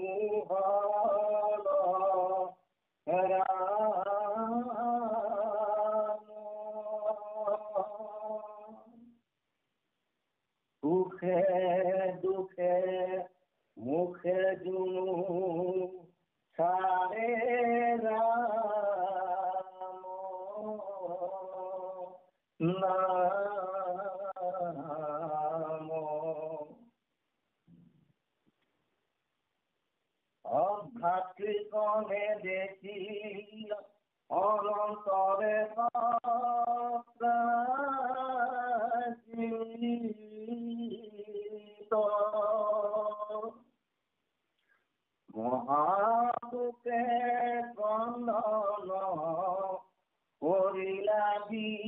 জগমোহন রাম সুখে দুখে মুখে জুনু সারে রাম নাম অভ্রাতৃগণে দেখি অনন্তরে মহাদুকে ক্রন্দন করিলা বিপরীত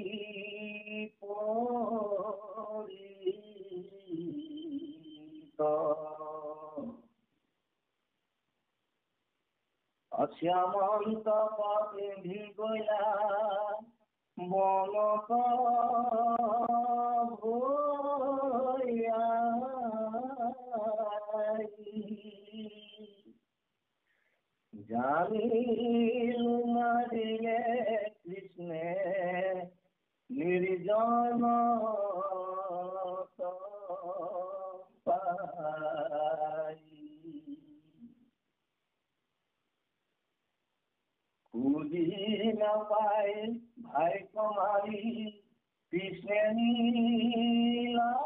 অশ্যামন্ত পথে ভিগলা বনক ভূয়া জানিলু মারিলে কৃষ্ণে নির্জন পাই খুঁজি না পাই ভাই কুমারী কৃষ্ণে নীলাম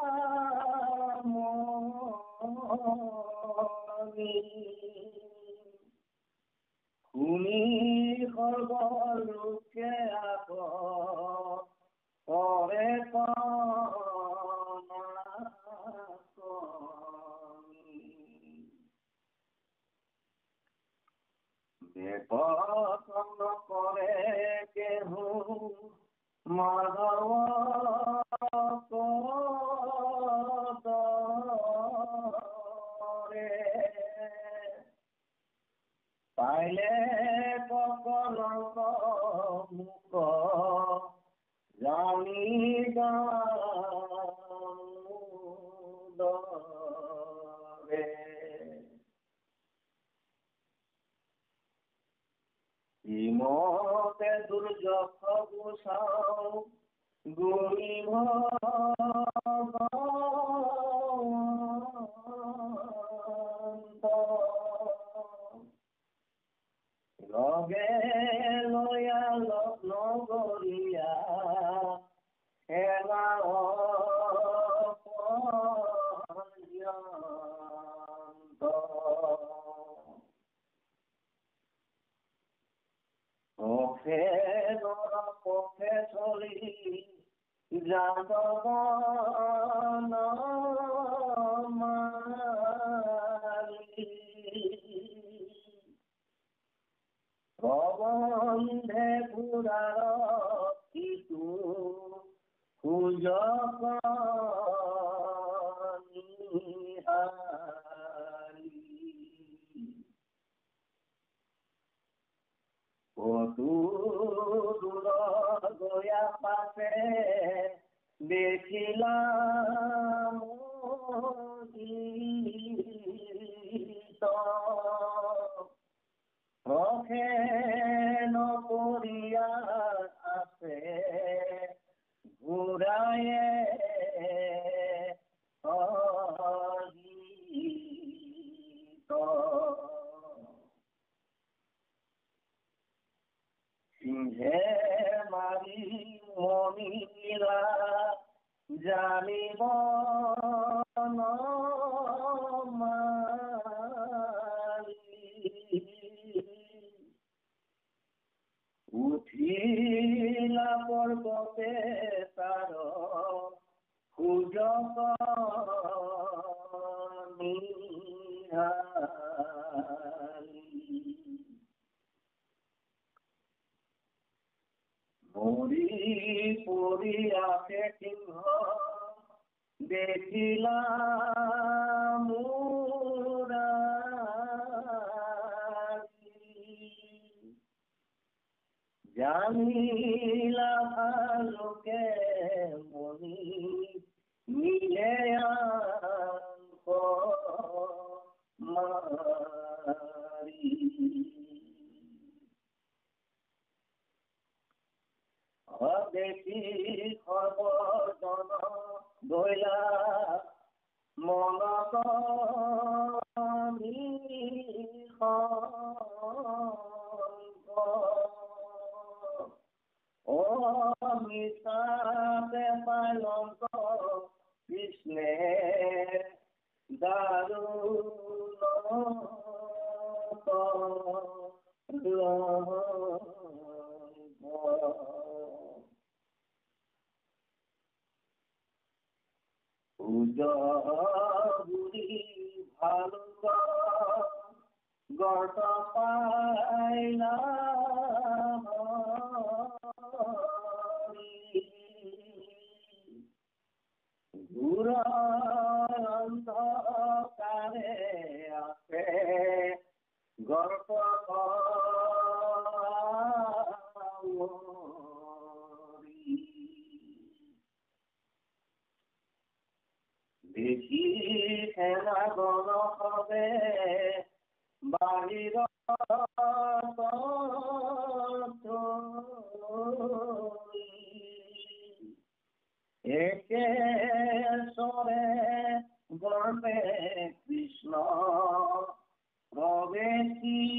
খুনি সর্বলোকে আগ পরে বেপছন্দ করে কেহু মাধব পদরে পাইলে সকল মুখ জানি দামোদরে ইমতে দুর্যক্ষ গোসাও গুণী ভগবন্ত লগে লয়া লগ্ন গরিয়া খেলা পর্যন্ত পথে নর পথে চলি যাদব মালি প্রবন্ধে ঘুরার কিছু খুঁজক কতু দূর গয়া পাশে দেখিলাম রখে নকরিয়া আছে ঘুরায়ে সিংহে মারি মনিরা জানিব উঠিলা পর্বতে তার খুঁজক মরি পড়িয়াছে সিংহ দেখিলাম মুরারি জানিলা ভালোকে মনি মিলে মারি দেখি খবর জন দইলা মনত ও মিশাতে পালন্ত কৃষ্ণে দারুণ বুড়ি ভালো গত পাইলা অন্ধকারে আছে গল্প দেখি খেলা গণ হবে বাহির একে সরে গর্বে কৃষ্ণ প্রবেশিলা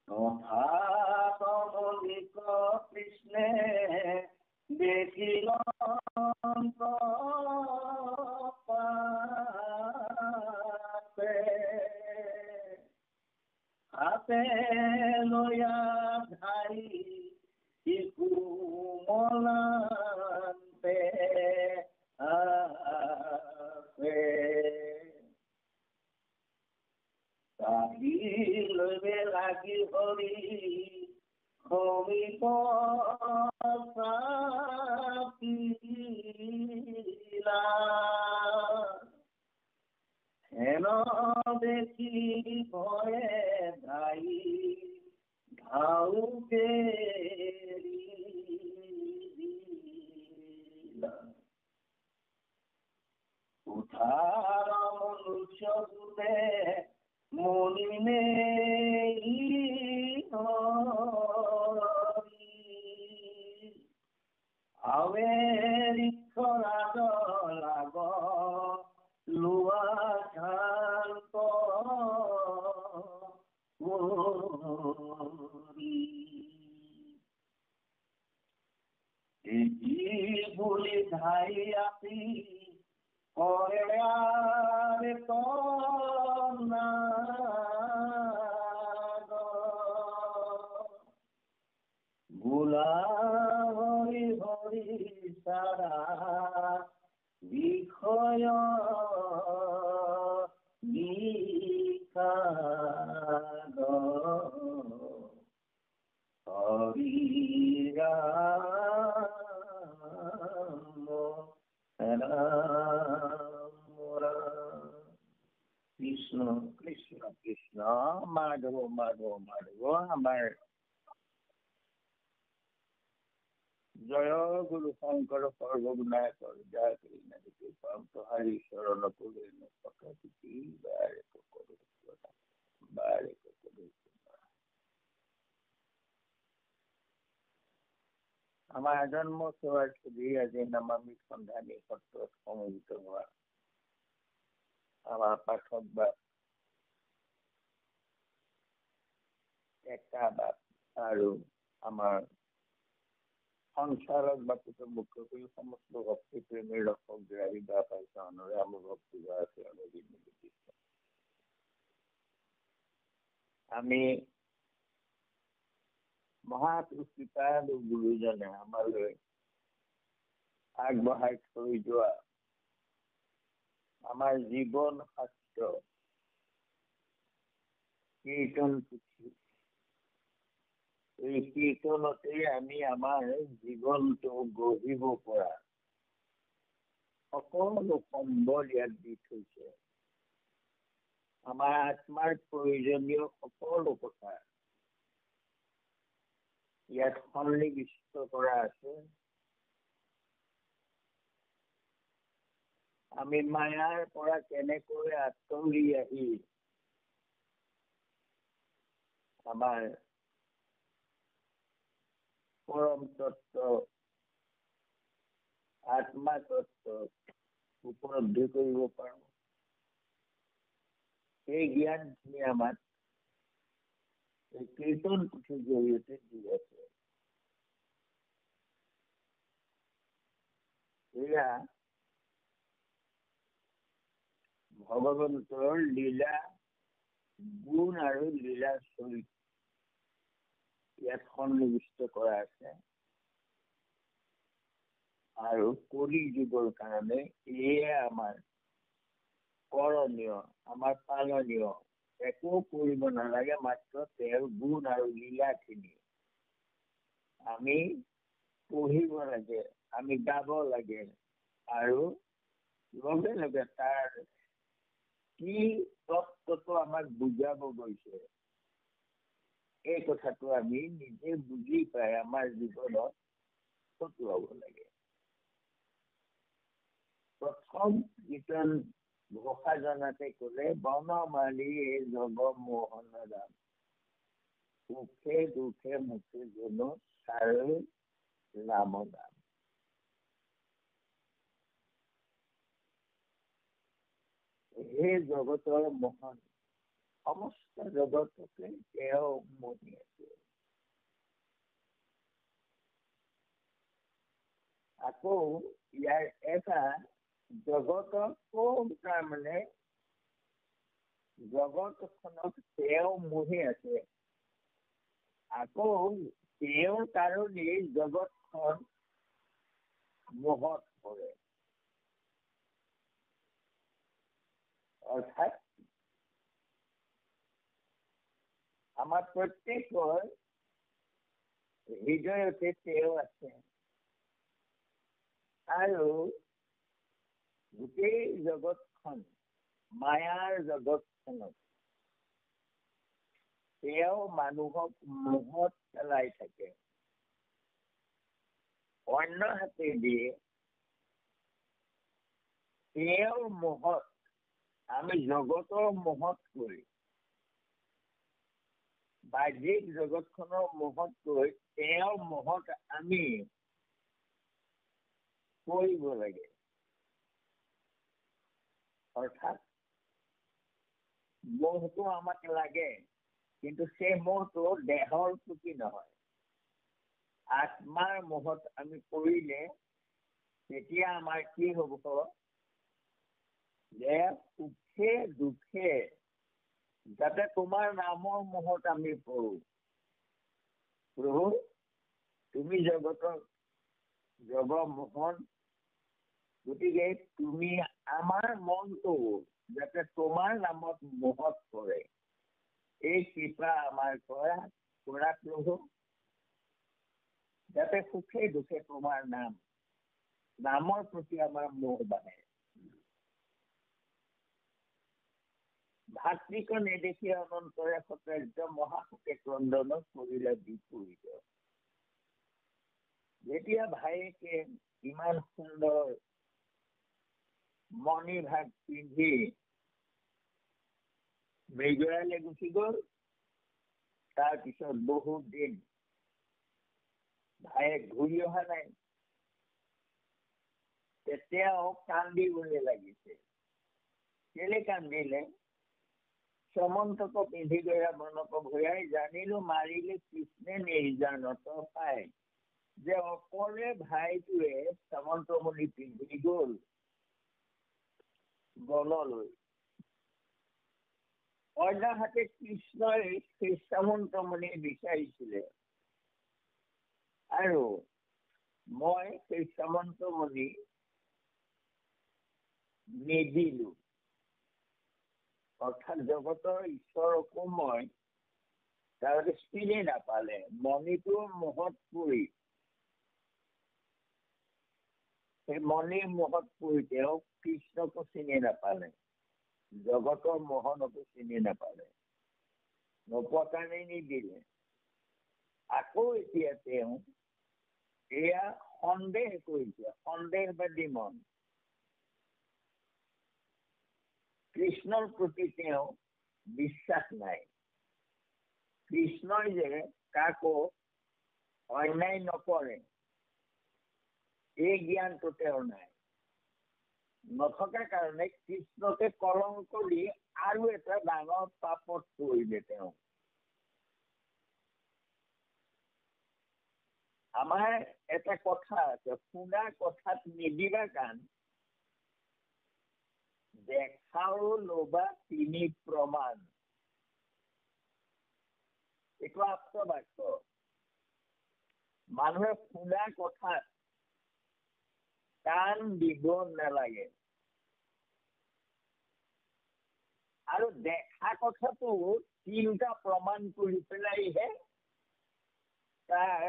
তথা কমলিক কৃষ্ণে দেখিল হাতে লয়া ধাই মলান্তে আছে লইবে লাগি হরি সমীপ হেন দেখি ভয়ে ধাই ধাউকে উঠার মনুষ্য গুণে মনি নেই আবেরিক্ষরাগ লাগ লুয়া শান্ত বুলি ধাই আসি করে আর না ভুলা হরি হরি সারা বিষয় নিখাদ হরি রাম কৃষ্ণ কৃষ্ণ কৃষ্ণ মাধব মাধব মাধব আমার জয় গুরু শঙ্কর সর্বগুণায়ক জয় করি নদীকে পাম তো হরি শরণ করে পকাতি বারে আমার জন্ম সেবার ছবি আজি নামামি সন্ধানী সত্ৰত সমবেত হোৱা আমাৰ পাঠক বা একটা বাপ আৰু আমাৰ সংসাৰক বা কুটুম্বকে সমস্ত ভক্তি প্ৰেমেৰ ৰক্ষক গ্ৰাহী বা পাইছে অনৰে আমাৰ ভক্তি বা আছে আমি মহাপুৰুষ কৃপালু গুৰুজনে আমালৈ আগবঢ়াই থৈ যোৱা আমাৰ জীৱন শাস্ত্ৰ কীৰ্তন পুথি এই কীৰ্তনতে আমি আমাৰ জীৱনটো গঢ়িব পৰা সকলো সম্বল ইয়াত দি থৈছে। আমাৰ আত্মাৰ প্ৰয়োজনীয় সকলো কথা ইয়াত সন্নিৱিষ্ট কৰা আছে। আমি মায়াৰ পৰা কেনেকৈ আঁতৰি আহি আমাৰ পৰম তত্ত্ব আত্মা তত্ত্ব উপলব্ধি কৰিব পাৰোঁ, সেই জ্ঞানখিনি আমাক এই কীৰ্তন পুথিৰ জৰিয়তে দি আছে। এয়া ভগৱন্তৰ লীলা গুণ আৰু লীলা চৰিত ইয়াত সন্নিৱিষ্ট কৰা আছে। আৰু কলি যুগৰ কাৰণে এয়ে আমাৰ কৰণীয়, আমাৰ পালনীয়। একো কৰিব নালাগে, মাত্ৰ তেওঁৰ গুণ আৰু লীলাখিনি আমি পঢ়িব লাগে, আমি গাব লাগে, আৰু লগে লগে তাৰ কি তত্ত্বটো আমাক বুজাব গৈছে এই কথাটো আমি নিজে বুজি পাই আমাৰ জীৱনত খটুৱাব লাগে। প্ৰথম কীৰ্তন ঘোষা জনাতে ক'লে, বনমালী জগ মোহন ৰাম, সুখে দুখে মুখে জনো চাৰে নাম নাম। হে জগতৰ মোহন, সমস্ত জগতকে তেওঁ মোহি আছে। আকৌ ইয়াৰ এটা জগতকো তাৰমানে জগতখনক তেওঁ মোহি আছে। আকৌ তেওঁৰ কাৰণেই জগতখন মোহত পৰে। অৰ্থাৎ আমাৰ প্ৰত্যেকৰ হৃদয়তে তেওঁ আছে, আৰু গোটেই জগতখন মায়াৰ জগতখনত তেওঁ মানুহক মোহত পেলাই থাকে। অন্য হাতেদি তেওঁৰ মোহত, আমি জগতৰ মোহতকৈ, বাহ্যিক জগতখনৰ মোহতকৈ তেওঁৰ মোহত আমি কৰিব লাগে। অৰ্থাৎ মোহটো আমাক লাগে, কিন্তু সেই মোহটো দেহৰ প্ৰতি নহয়, আত্মাৰ মোহত আমি কৰিলে তেতিয়া আমাৰ কি হ'ব, যে সুখে দুখে যাতে তোমাৰ নামৰ মোহত আমি পঢ়ো। প্ৰভু, তুমি জগতৰ জগ মোহন, গতিকে তুমি আমাৰ মনটো যাতে তোমাৰ নামত মোহত পৰে, এই কৃপা আমাৰ কৰা প্ৰভু, যাতে সুখে দুখে তোমাৰ নামৰ প্ৰতি আমাৰ মোহ বাঢ়ে। ভাতৃক নেদেখি অনন্তৰে সতৰ্য, মহাসুখে ক্ৰন্দন কৰিলে বিপৰীত। যেতিয়া ভায়েকে ইমান সুন্দৰ মণিভাগ পিন্ধি মৃগয়ালৈ গুচি গ'ল, তাৰপিছত বহুত দিন ভায়েক ঘূৰি অহা নাই, তেতিয়াও কান্দিবলৈ লাগিছে। কেলে কান্দিলে? সমন্তক পিন্ধি গয়া মনক ভূয়াই, জানিলো মাৰিলে কৃষ্ণে নিৰ্জানত পায়। যে অকলে ভাইটোৱে সামন্তমণি পিন্ধি গ'ল বনলৈ, অন্য হাতে কৃষ্ণই সেই সামন্তমণি বিচাৰিছিলে, আৰু মই সেই সামন্তমণি নিদিলো। অৰ্থাৎ জগতৰ ঈশ্বৰকো মই তাৰ চিনি নাপালে, মণিটোৰ মোহত পৰি সেই মনিৰ মোহত পৰি তেওঁ কৃষ্ণকো চিনি নাপালে, জগতৰ মোহনকো চিনি নাপালে, নোপোৱা কাৰণে নিদিলে। আকৌ এতিয়া তেওঁ এয়া সন্দেহ কৰিছে, সন্দেহবাদী মন। কৃষ্ণৰ প্ৰতি তেওঁ বিশ্বাস নাই। কৃষ্ণই যে কাকো অন্যায় নকৰে এই জ্ঞানটো তেওঁৰ নাই। নথকাৰ কাৰণে কৃষ্ণকে কলংক দি আৰু এটা ডাঙৰ পাপত পৰিলে তেওঁ। আমাৰ এটা কথা আছে, শুনা কথাত নিদিবা কাণ, দেখাও লবা তিনি প্ৰমাণ। এইটো আপ্তবাক্য। মানুহে শুনা কথাত কাণ দিব নালাগে। আৰু দেখা কথাটো তিনিটা প্ৰমাণ কৰি পেলাইহে তাৰ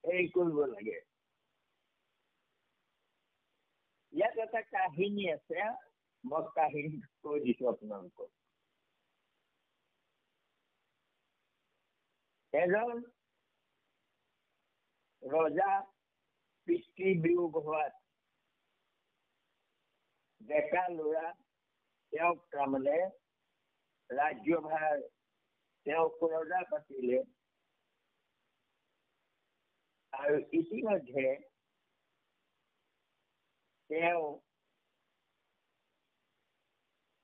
হেৰি কৰিব লাগে। ইয়াত এটা কাহিনী আছে, মই কাহিনী কৈ দিছো আপোনালোকক। এজন ৰজা পিতৃবিয়োগ হোৱাত ডেকা ল'ৰা তেওঁক তাৰমানে ৰাজ্যভাৰ তেওঁক ৰজা পাতিলে। আৰু ইতিমধ্যে তেওঁ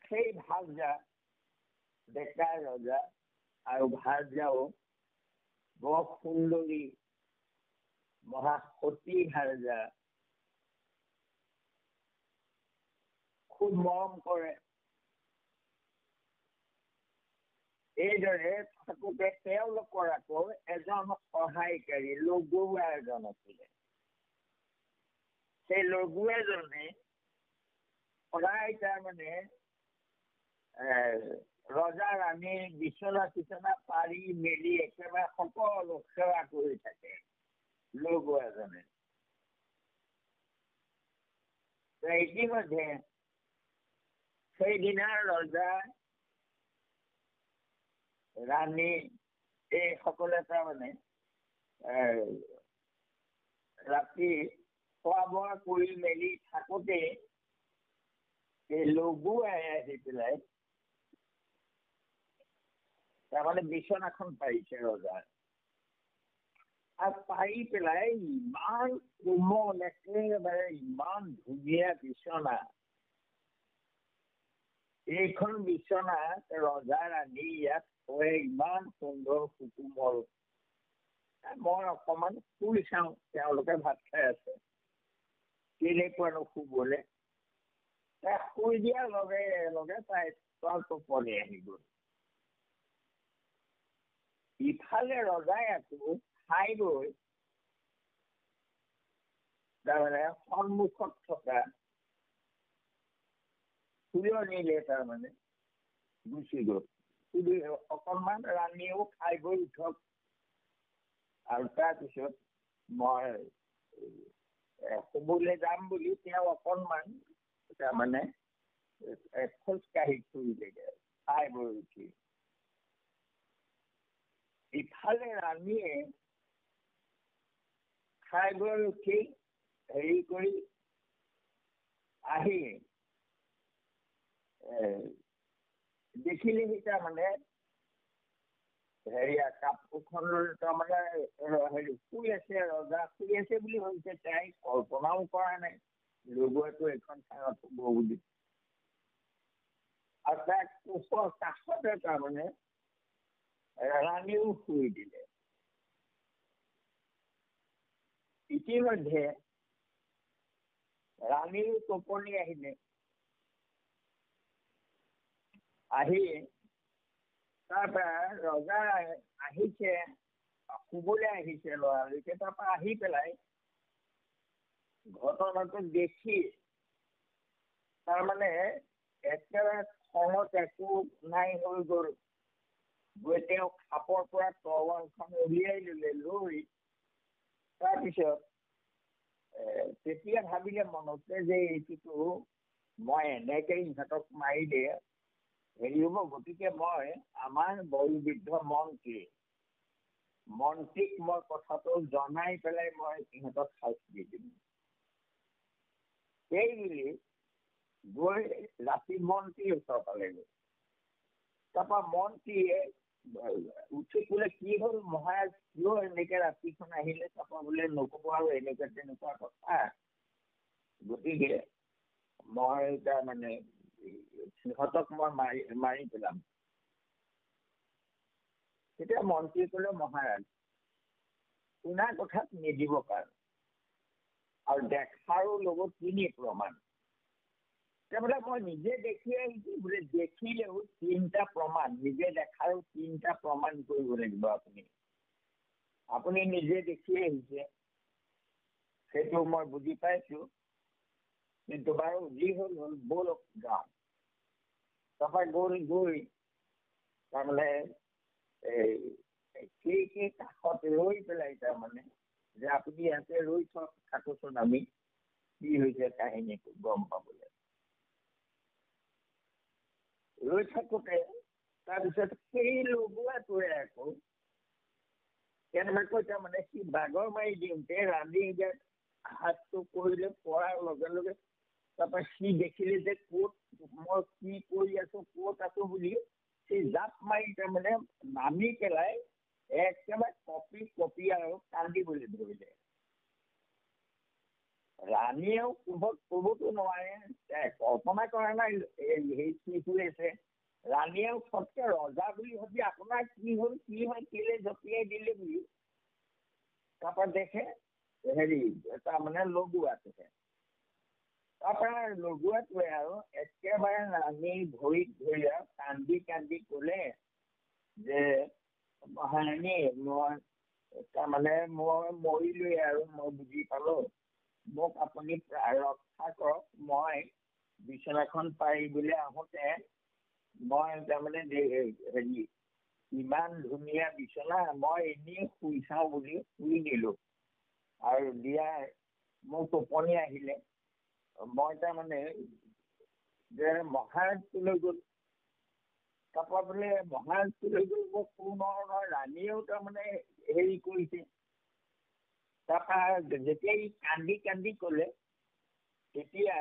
সেই ভাৰ্যা, ডেকা ৰজা আৰু ভাৰ্যাও বৰ সুন্দৰী মহাসতী ভাৰ্যা, খুব মৰম কৰে। এইদৰে থাকোঁতে তেওঁলোকৰ আকৌ এজন সহায়কাৰী লগুৱা এজন আছিলে। সেই লগুৱাজনে সদায় তাৰমানে ৰজা ৰাণীৰ বিচনা চিচনা পাৰি মেলি একেবাৰে সকলো সেৱা কৰি থাকে লগুৱাজনে। ইতিমধ্যে সেইদিনা ৰজা ৰাণী এই সকলে তাৰমানে ৰাতি খোৱা বোৱা কৰি মেলি থাকোঁতে এই লগুৱাই আহি পেলাই তাৰমানে বিচনাখন পাৰিছে ৰজাৰ। আৰু পাৰি পেলাই ইমান কোমল, একেবাৰে ইমান ধুনীয়া বিচনা। এইখন বিচনা ৰজা ৰাণী ইয়াত শুৱে, ইমান সুন্দৰ সুকোমল। মই অকমান শুই চাওঁ, তেওঁলোকে ভাত খাই আছে, কেনেকুৱানো শুবলে। শুই দিয়াৰ লগে লগে তাই টোপনি আহি গ'ল। ইফালে ৰজাই আকৌ খাই গৈ তাৰমানে সন্মুখত থকা ফুলনিলে তাৰমানে গুচি গ'ল। অকণমান ৰাণীয়েও খাই গৈ উঠক, আৰু তাৰপিছত মই শুবলৈ যাম বুলি তেওঁ অকণমান তাৰমানে খোজকাঢ়ি ফুৰিলেগে খাই বৈ উঠি। ইফালে ৰাণীয়ে খাই বৈ উঠি হেৰি কৰি আহি দেখিলেহি তাৰমানে হেৰিয়া কাপোৰখন তাৰমানে শুই আছে, ৰজা শুই আছে বুলি ভাবিছে। তাই কল্পনাও কৰা নাই লগুৱাটো এখন ঠাইত শুব বুলি। আৰু তাক কোচৰ কাষতে তাৰমানে ৰাণীও শুই দিলে। ইতিমধ্যে ৰাণীৰ টোপনি আহিলে। আহি তাৰপৰা ৰজা আহিছে, শুবলৈ আহিছে ল'ৰালৈকে। তাৰপৰা আহি পেলাই ঘটনাটো দেখি তাৰমানে একেবাৰে খঙত একো নাই হৈ গ'ল। গৈ তেওঁ খাপৰ পৰা তৰোৱালখন উলিয়াই ল'লে। লৈ তাৰপিছত তেতিয়া ভাবিলে মনতে যে এইটোতো মই এনেকৈ ইহঁতক মাৰিলে হেৰি হ'ব, গতিকে মই আমাৰ বয়োবৃদ্ধ মন্ত্ৰীক মই কথাটো জনাই পেলাই মই ইহঁতক শাস্তি দি দিম। সেইবুলি গৈ ৰাতি মন্ত্ৰীৰ ওচৰ পালেগৈ। তাৰপৰা মন্ত্ৰীয়ে উঠি বোলে কি হ'ল মহাৰাজ, কিয় এনেকে ৰাতিখন আহিলে? তাৰপৰা বোলে নক'ব আৰু এনেকুৱা তেনেকুৱা কথা, গতিকে মই তাৰমানে সিহঁতক মই মাৰি পেলাম। তেতিয়া মন্ত্ৰীয়ে ক'লে, মহাৰাজ শুনা কথাত নিদিব কাৰণ, আৰু দেখাৰো লগত তিনি প্ৰমাণ। তাৰমানে মই নিজে দেখি আহিছোঁ, বোলে দেখিলেও 3টা প্ৰমাণ, নিজে দেখাৰো 3টা প্ৰমাণ কৰিব লাগিব। আপুনি নিজে দেখি আহিছে, সেইটো মই বুজি পাইছোঁ, কিন্তু বাৰু যি হ'ল হ'ল, ব'লক যাওঁ। তাৰপৰা গৈ তাৰমানে সেই কাষত ৰৈ পেলাই তাৰমানে যে আপুনি ইয়াতে ৰৈ থাকোচোন, আমি কি হৈছে কাহিনীটো গম পাবলৈ। ৰৈ থাকোঁতে তাৰপিছত সেই লগোৱাটোৱে আকৌ কেনেবাকৈ তাৰমানে সি বাগৰ মাৰি দিওঁতে ৰান্ধি হাতটো কৰিলে, পৰাৰ লগে লগে তাৰপৰা সি দেখিলে যে ক'ত মই কি কৰি আছোঁ, ক'ত আছোঁ বুলি সি জাপ মাৰি তাৰমানে নামি পেলাই একেবাৰে কঁপি আৰু কান্দিবলৈ ধৰিলে। ৰাণীয়েও ক'বতো নোৱাৰে, কল্পনা কৰা নাই সেই কি হৈ আছে। ৰাণীয়েও ফটকে ৰজা বুলি ভাবি আপোনাৰ কি হ'ল, কি হয়, কেলে জঁপিয়াই দিলে বুলি তাৰপৰা দেখে হেৰি তাৰমানে লগোৱাটোহে। তাৰপৰা লগোৱাটোৱে আৰু একেবাৰে ৰাণীৰ ভৰিত ধৰি আৰু কান্দি কান্দি ক'লে যে মহাৰাণী, মই তাৰমানে মই মৰিলোৱে আৰু মই বুজি পালোঁ, মোক আপুনি ৰক্ষা কৰক। মই বিচনাখন পাৰিবলৈ আহোঁতে মই তাৰমানে হেৰি ইমান ধুনীয়া বিচনা, মই এনেই শুই চাওঁ বুলি শুই দিলোঁ, আৰু মোৰ টোপনি আহিলে। মই তাৰমানে যে মহাৰাজটোলৈ গ'ল, তাৰপৰা বোলে মহাৰাজটোলৈ গ'ল, মই কোনো নহয়, ৰাণীয়েও তাৰমানে হেৰি কৰিছে। তাৰপৰা যেতিয়া ই কান্দি কান্দি ক'লে, তেতিয়া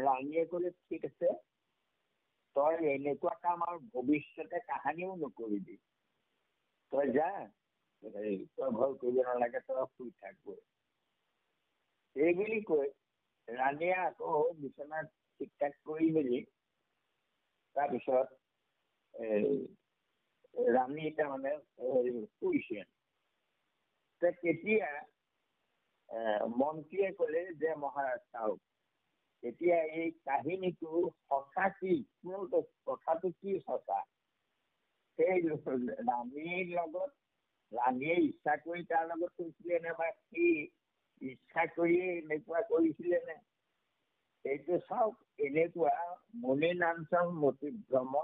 ৰাণীয়ে ক'লে, ঠিক আছে, তই এনেকুৱা কাম আৰু ভৱিষ্যতে কাহানিও নকৰিবি, তই যা, তই ভয় কৰিব নালাগে, তই শুই থাক গৈ। এই বুলি কৈ ৰাণীয়ে আকৌ বিচনাত ঠিক ঠাক কৰি মেলি তাৰপিছত ৰাণী তাৰমানে শুইছে। তেতিয়া মন্ত্ৰীয়ে ক'লে যে মহাৰাজ চাওক, এতিয়া এই কাহিনীটো সঁচা কি, কথাটো কি সঁচা? সেই ৰাণীৰ লগত ৰাণীয়ে ইচ্ছা কৰি তাৰ লগত কৈছিলে নে, বা সি ইচ্ছা কৰিয়ে এনেকুৱা কৰিছিলে নে? এইটো চাওক, এনেকুৱা মনে নাঞ্চন মতি ভ্ৰম,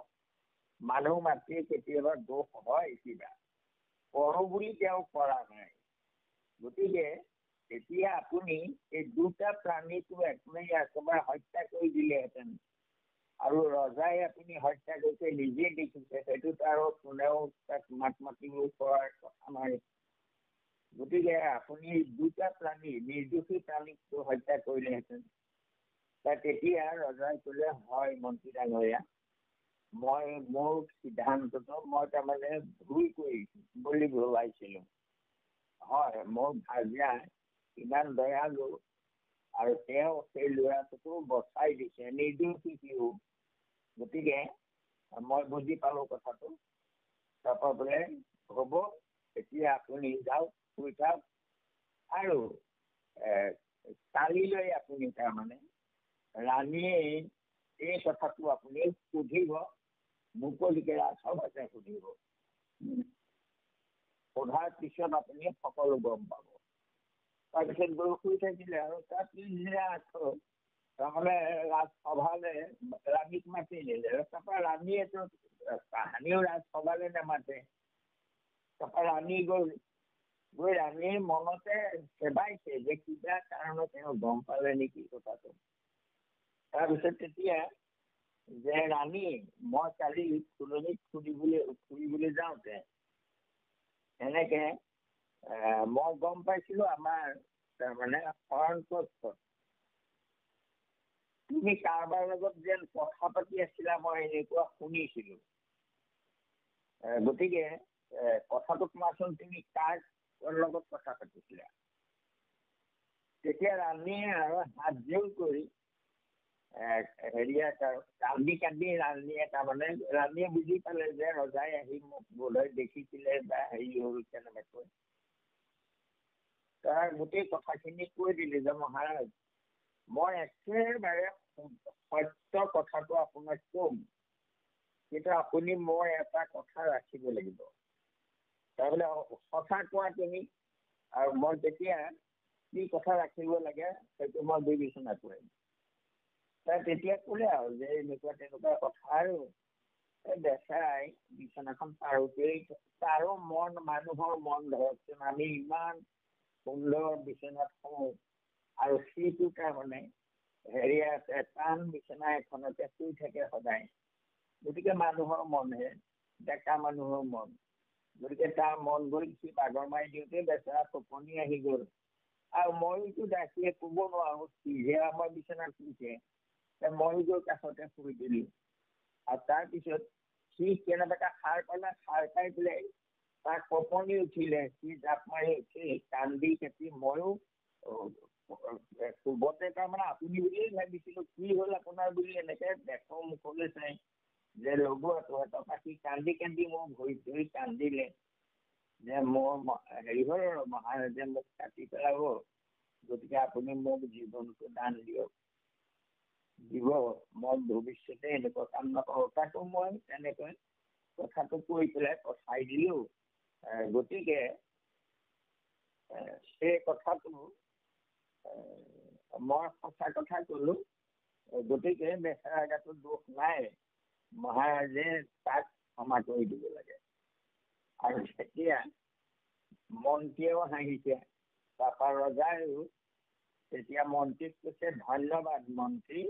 মানুহ মাত্ৰেই কেতিয়াবা দোষ হয়, কিবা কৰোঁ বুলি তেওঁ কৰা নাই। গতিকে এতিয়া আপুনি এই 2টা প্ৰাণীটো একেবাৰে হত্যা কৰি দিলেহেঁতেন, আৰু ৰজাই আপুনি হত্যা কৰিছে নিজে দেখিছে, সেইটোত আৰু কোনেও তাক মাত মাতিব পৰাৰ কথা নাই। গতিকে আপুনি 2টা প্ৰাণী, নিৰ্দোষী প্ৰাণীকটো হত্যা কৰিলেহেঁতেন। তেতিয়া ৰজাই ক'লে, হয় মন্ত্ৰী ডাঙৰীয়া, মই মোৰ সিদ্ধান্তটো মই তাৰমানে ভুল কৰিছোঁ বুলি ভবাইছিলোঁ। হয়, মোৰ ভাৰ্যা ইমান দয়ালু, আৰু তেওঁ সেই ল'ৰাটোকো বচাই দিছে, নিৰ্দোষী সিও। গতিকে মই বুজি পালোঁ কথাটো। তাৰপৰা বোলে হ'ব, এতিয়া আপুনি যাওক, শুই থাকক, আৰু কালিলৈ আপুনি তাৰমানে ৰাণীয়ে এই কথাটো আপুনি সুধিব, মুকলিকে ৰাজসভাতে সুধিব। সোধাৰ পিছত আপুনি সকলো গম পাব। তাৰপিছত গৈ শুই থাকিলে, আৰু তাৰ পিছদিনা আকৌ তাৰমানে ৰাজসভালৈ ৰাণীক মাতি নিলে। তাৰপৰা ৰাণীয়েতো কাহানিও ৰাজসভালৈ নামাতে। তাৰপৰা ৰাণী গ'ল, গৈ ৰাণীৰ মনতে চেবাইছে যে কিবা কাৰণত তেওঁ গম পালে নেকি কথাটো। তাৰপিছত তেতিয়া যে ৰাণী, মই কালি ফুলনিত ফুৰিবলৈ যাওঁতে এনেকে মই গম পাইছিলো আমাৰ তাৰমানে শৰণ কক্ষত তুমি কাৰোবাৰ লগত যেন কথা পাতি আছিলা, মই এনেকুৱা শুনিছিলো। গতিকে কথাটো কোৱাচোন, তুমি কাৰ লগত কথা পাতিছিলা? তেতিয়া ৰাণীয়ে আৰু হাত জোৰ কৰি কান্দি ৰাণীয়ে তাৰমানে ৰাণীয়ে বুজি পালে যে ৰজাই আহি মোক বোধহয় দেখিছিলে বা হেৰি হ'ল কেনেবাকৈ। তাৰ গোটেই কথাখিনি কৈ দিলে যে মহাৰাজ, মই একেবাৰে সত্য কথাটো আপোনাক কম, কিন্তু আপুনি মই এটা কথা ৰাখিব লাগিব। তাৰমানে সঁচা কোৱা তুমি, আৰু মই তেতিয়া কি কথা ৰাখিব লাগে সেইটো মই বিবেচনা কৰিম। তেতিয়া ক'লে আৰু যে এনেকুৱা তেনেকুৱা কথা, আৰু বেচাই বিচনাখন পাৰোতেই তাৰো মানুহৰ মন ধৰকচোন, আমি ইমান সুন্দৰ বিচনাত শুওঁ আৰু সেইটো তাৰমানে হেৰি আছে, টান বিচনা এখনতে শুই থাকে সদায়। গতিকে মানুহৰ মনহে, ডেকা মানুহৰ মন, গতিকে তাৰ মন গ'ল সি বাগৰ মাৰি দিওঁতে বেচেৰা টোপনি আহি গ'ল। আৰু মইতো ডাকিয়ে ক'ব নোৱাৰো, সিহে আমাৰ বিচনাত শুইছে, ময়ো গৈ কাষতে শুই দিলো। আৰু তাৰপিছত সি কেনেবাকে সাৰ পালে, সাৰ পাই পেলাই তাৰ কঁপনি উঠিলে, সি জাপ মাৰি উঠি কান্দি কাটি ময়ো কোবতে তাৰমানে আপুনি বুলিয়েই ভাবিছিলো, কি হ'ল আপোনাৰ বুলি এনেকে দেখৰ মুখলৈ চাই যে লগোৱাটো সি কান্দি কান্দি মোৰ ভৰি ধৰি কান্দিলে যে মোৰ হেৰি হ'ল, মহাৰাজে মোক কাটি পেলাব, গতিকে আপুনি মোক জীৱনটো দান দিব, মই ভৱিষ্যতে এনেকুৱা কাম নকৰোঁ। তাকো মই তেনেকৈ কথাটো কৈ পেলাই পঠাই দিলো। গতিকে সেই কথাটো মই সঁচা কথা কলো, গতিকে বেচেৰা গাতো দোষ নাই, মহাৰাজে তাক ক্ষমা কৰি দিব লাগে। আৰু তেতিয়া মন্ত্ৰীয়েও হাঁহিছে। তাৰপৰা ৰজাইও তেতিয়া মন্ত্ৰীক কৈছে, ধন্যবাদ মন্ত্ৰী,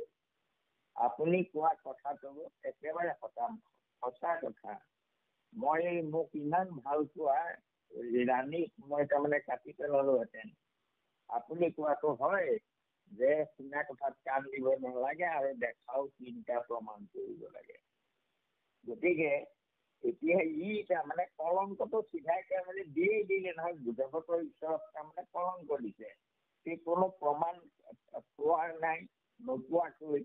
আপুনি কোৱা কথাটো একেবাৰে সঁচা কথা। মই মোক ইমান ভাল পোৱা ৰাণীক মই তাৰমানে কাটি পেলালোহেঁতেন। আপুনি কোৱাটো হয় যে শুনা কথাত কাণ দিব নালাগে আৰু দেখাও 3টা প্ৰমাণ কৰিব লাগে। গতিকে এতিয়া ই তাৰমানে কলংকটো চিধাই তাৰমানে দিয়েই দিলে নহয়, জগতৰ ঈশ্বৰত তাৰমানে কলংক দিছে। সি কোনো প্ৰমাণ পোৱাৰ নাই, নোপোৱাকৈ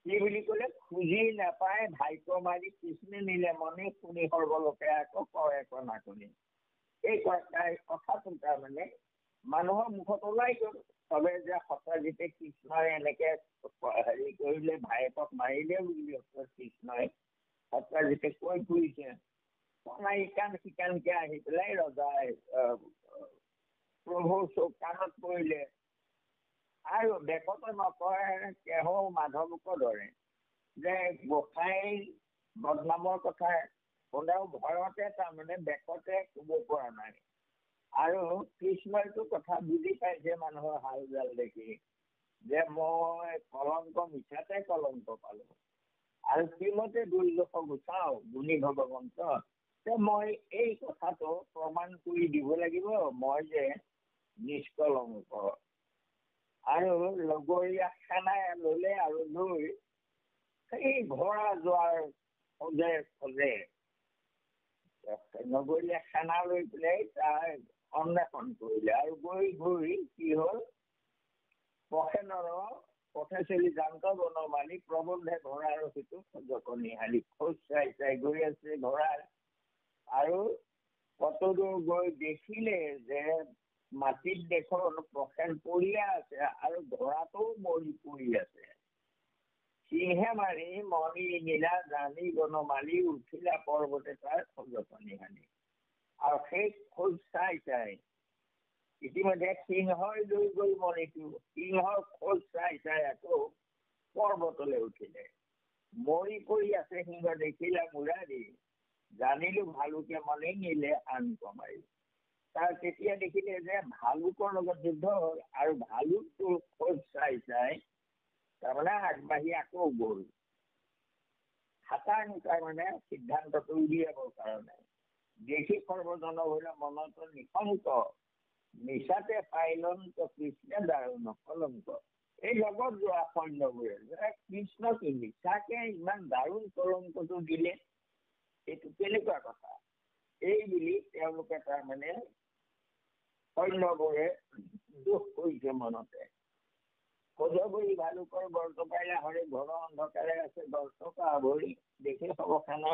কি বুলি ক'লে, খুজি নাপায় ভাগ্য মাৰি কৃষ্ণে নিলে মনে, শুনি সৰ্বলোকে আকৌ কৰে কণাকণি। এই কথাটো তাৰমানে মানুহৰ মুখত ওলাই গ'ল, চবে যে সত্যাজিতে কৃষ্ণই এনেকে হেৰি কৰিলে, ভায়েকক মাৰিলে বুলি কৃষ্ণই সত্যাজিতে কৈ ফুৰিছে। ইকান সিকানকে আহি পেলাই ৰজাই প্ৰভুৰ কাণত পৰিলে, আৰু বেকতে নকয় কেহো মাধৱকৰ দৰে যে গোসাঁইৰ বদনামৰ কথা কোনেও ভয়তে তাৰমানে বেকতে ক'ব পৰা নাই। আৰু কৃষ্ণইতো কথা বুজি পাইছে মানুহৰ হাল জাল দেখি, যে মই কলংক মিছাতে কলংক পালো, আৰু শ্ৰীমতে দুৰ্দশ গুচাও গুণী ভগৱন্ত, যে মই এই কথাটো প্ৰমাণ কৰি দিব লাগিব মই যে নিষ্কলংক। আৰু লগৰীয়া খানা ললে, আৰু লৈ সেই ঘোঁৰা যোৱাৰ খোজে নগৰীয়া খানা লৈ পেলাই তাৰ অন্বেষণ কৰিলে, আৰু গৈ কি হ'ল, পথে চলি যান্ত বনমালী প্ৰবন্ধে ঘোঁৰাৰ সিটো খোজকনিহালি, খোজ চাই চাই গৈ আছে ঘোঁৰাৰ, আৰু কত দূৰ গৈ দেখিলে যে মাটিত দেখোন পখেন পৰিয়া আছে, আৰু ঘোঁৰাটোও মৰি পৰি আছে। সিংহে মাৰি মণি নীলা জানি বনমালী, উঠিলা পৰ্বতে তাৰ খোজকনিহালি। আৰু সেই খোজ চাই চাই ইতিমধ্যে সিংহই লৈ গ'ল মণিটো, সিংহৰ খোজ চাই চাই আকৌ পৰ্বতলৈ উঠিলে। মৰি পৰি আছে সিংহ, দেখিলা মুৰাৰী জানিলো ভালুকে মনে নিলে আন কমাই। তাৰ তেতিয়া দেখিলে যে ভালুকৰ লগত যুদ্ধ হ'ল আৰু ভালুকটো খোজ চাই চাই তাৰমানে আগবাঢ়ি আকৌ গ'ল। খাটাং তাৰমানে সিদ্ধান্তটো উলিয়াবৰ কাৰণে। দেখি সৰ্বজন হলে মনত নিশংক, মিছাতে পাইলন্ত কৃষ্ণে দাৰুণ কলংক। এই লগত যোৱা সৈন্যবোৰে যে কৃষ্ণ কি মিছাকে ইমান দাৰুণ কলংকটো দিলে, এইটো কেনেকুৱা কথা, এই বুলি তেওঁলোকে তাৰমানে সৈন্যবোৰে দুখ কৰিছে মনতে। সজগুৰি ভালুকৰ বৰটকাইলে হৰি ঘৰ অন্ধকাৰে আছে দৰ্শকা আৱৰি, দেখি সবখানা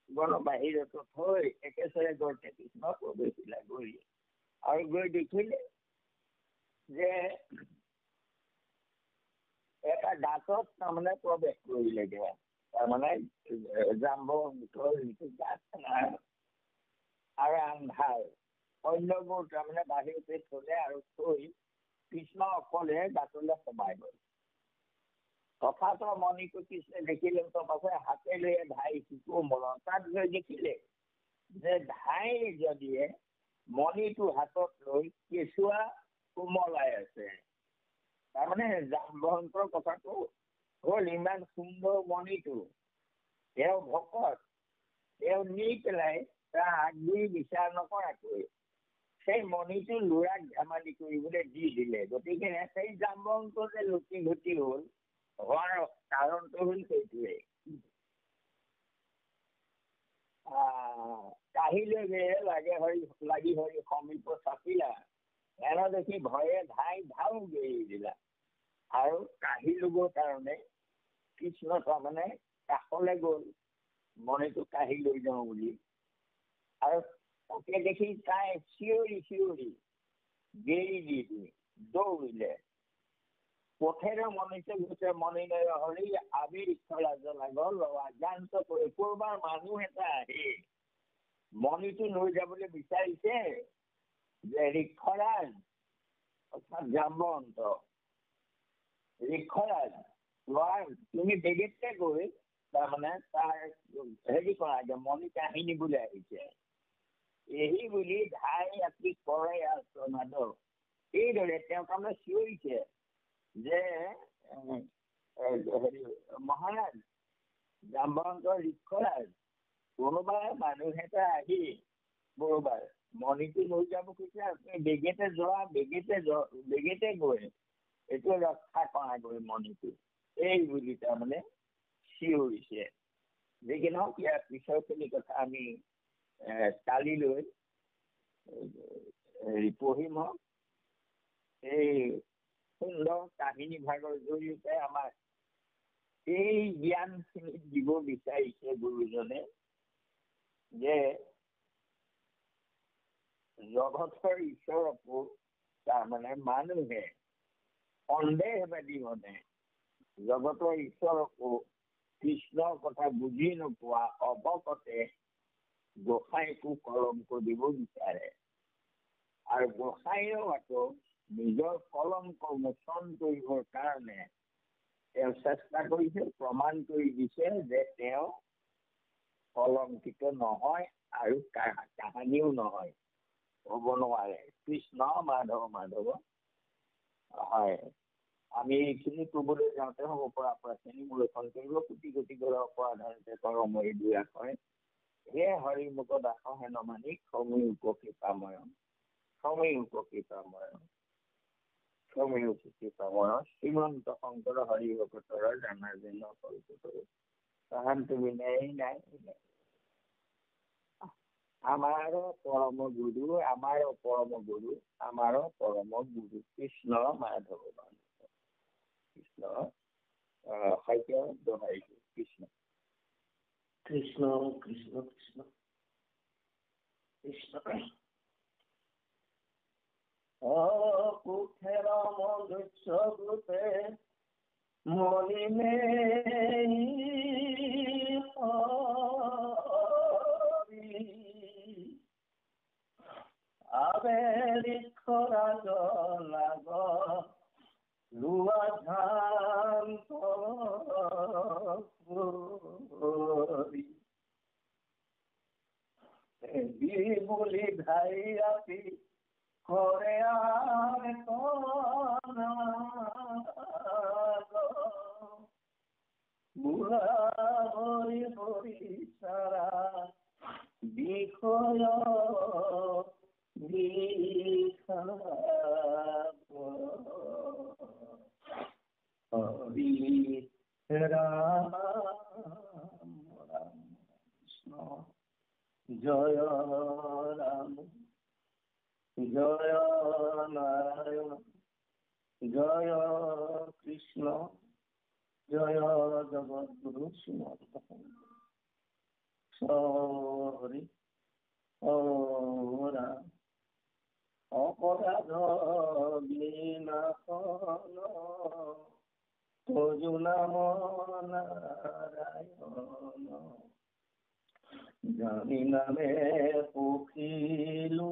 গণ বাহিৰতো থৈ একেচৰে গড়তে কৃষ্ণ প্ৰৱেশিলা গৈ। আৰু গৈ দেখিলে যে এটা গাঁতত তাৰমানে প্ৰৱেশ কৰিলেগে। তাৰমানে জাম্বৰ মুঠৰ যিটো গাঁত আৰু আন্ধাৰ, সৈন্যবোৰ তাৰমানে বাহিৰতে থলে আৰু থৈ কৃষ্ণ অকলে গাঁতলৈ সোমাই গ'ল। তথাপি মণিকো কৃষ্ণে দেখিলে পাছে হাতে লৈ ধাই শিকো মৰণ। তাত গৈ দেখিলে যে ধাই যদিয়ে মণিটো হাতত লৈ কেঁচুৱা কোমলাই আছে। তাৰমানে জাম্বন্তৰ কথাটো হ'ল ইমান সুন্দৰ মণিটো তেওঁ ভকত, তেওঁ নি পেলাই তাৰ আগগুৰি বিচাৰ নকৰাকৈ সেই মণিটো ল'ৰাক ধেমালি কৰিবলৈ দি দিলে। গতিকে সেই জাম্বন্ত যে লুটি ঘুটি হ'ল হোৱাৰ কাৰণটো হ'ল সেইটোৱে। কাহিলে লাগি হৰি সমীপ চাপিলা, এনে দেখি ভয়ে ধাই ধাও গেৰি দিলা। আৰু কাঢ়ি ল'বৰ কাৰণে কৃষ্ণ তাৰমানে কাষলৈ গ'ল মণিটো কাঢ়ি লৈ যাওঁ বুলি। আৰু তাকে দেখি তাই চিঞৰি চিঞৰি গেৰি দি দৌৰিলে। পথেৰে মণিটো গৈছে মণিনয় হৰি আবিৰ ইচ্ছা লাগল অজান্ত কৰি কৰবাৰ মানুহ এটা আহি মণিটো লৈ যাবলৈ বিচাৰিছে যে ঋক্ষৰাজ অৰ্থাৎ জাম্বন্ত, ঋক্ষৰাজ তুমি বেগেতে গৈ তাৰমানে তাৰ হেৰি কৰা মণি কাঢ়ি নিবলৈ আহিছে। এই বুলি ধাই আতি কৰে মাধৱ। এইদৰে তেওঁ তাৰমানে চিঞৰিছে যে হেৰি মহাৰাজ জাম্বন্তৰ ঋক্ষৰাজ, কোনোবাই মানুহ এটা আহি বৰোবাৰ মণিটো লৈ যাব কৈছে, আপুনি বেগেতে গৈ এইটো ৰক্ষা কৰা গৈ মণিটো, এই বুলি তাৰমানে চিঞৰিছে। যি কি নহওক ইয়াৰ পিছৰখিনি কথা আমি কালিলৈ পঢ়িম। এই সুন্দৰ কাহিনী ভাগৰ জৰিয়তে আমাক এই জ্ঞানখিনি দিব বিচাৰিছে গুৰুজনে যে জগতৰ ঈশ্বৰকো তাৰমানে মানুহে সন্দেহবাদী মানে জগতৰ ঈশ্বৰকো কৃষ্ণৰ কথা বুজি নোপোৱা অৱকতে গোসাঁইকো কলংক দিব বিচাৰে। আৰু গোসাঁইও আকৌ নিজৰ কলংক মোচন কৰিবৰ কাৰণে তেওঁ চেষ্টা কৰিছে, প্ৰমাণ কৰি দিছে যে তেওঁ কলংকিত নহয় আৰু কাহানিও নহয়, হ'ব নোৱাৰে। কৃষ্ণ মাধৱ মাধৱ। হয়, আমি এইখিনি ক'বলৈ যাওঁতে হ'ব পৰা প্ৰাৰ্থনী মূলখন কৰিব কোটি কোটি ঘৰৰ অপৰাধাৰতে কৰমৰি দুয়াক হয়। হে হৰি মুখ দাস হেন মানিক সমী উপকৃপাময়, সমী উপকৃপাময়, সমী উপকৃপাময়। শ্ৰীমন্ত শংকৰ হৰি ভকতৰ জানা যেন কল্পতৰু তাহান তুমি নাই। আমাৰো পৰম গুৰু, আমাৰো পৰম গুৰু, আমাৰো পৰম গুৰু কৃষ্ণ মাধৱ মাধৱ। কৃষ্ণ সত্য দোহাইছো কৃষ্ণ কৃষ্ণ কৃষ্ণ কৃষ্ণ কৃষ্ণ। কুঠেৰ মনুষ্যৰূপে মলিনে আবেৰিক্ষৰাজ লাগ লোৱা ধান বলি ভাই রাতি করে আর বুড়া হরি হরি সারা বিষয় হরি রাম রাম কৃষ্ণ জয় রাম জয় নারায়ণ জয় কৃষ্ণ জয় জগদ্গুরু শ্রীমন্ত হরি রাম অপরাধ বিনাশন তজু নাম নারায়ণ জানি নামে পখিলু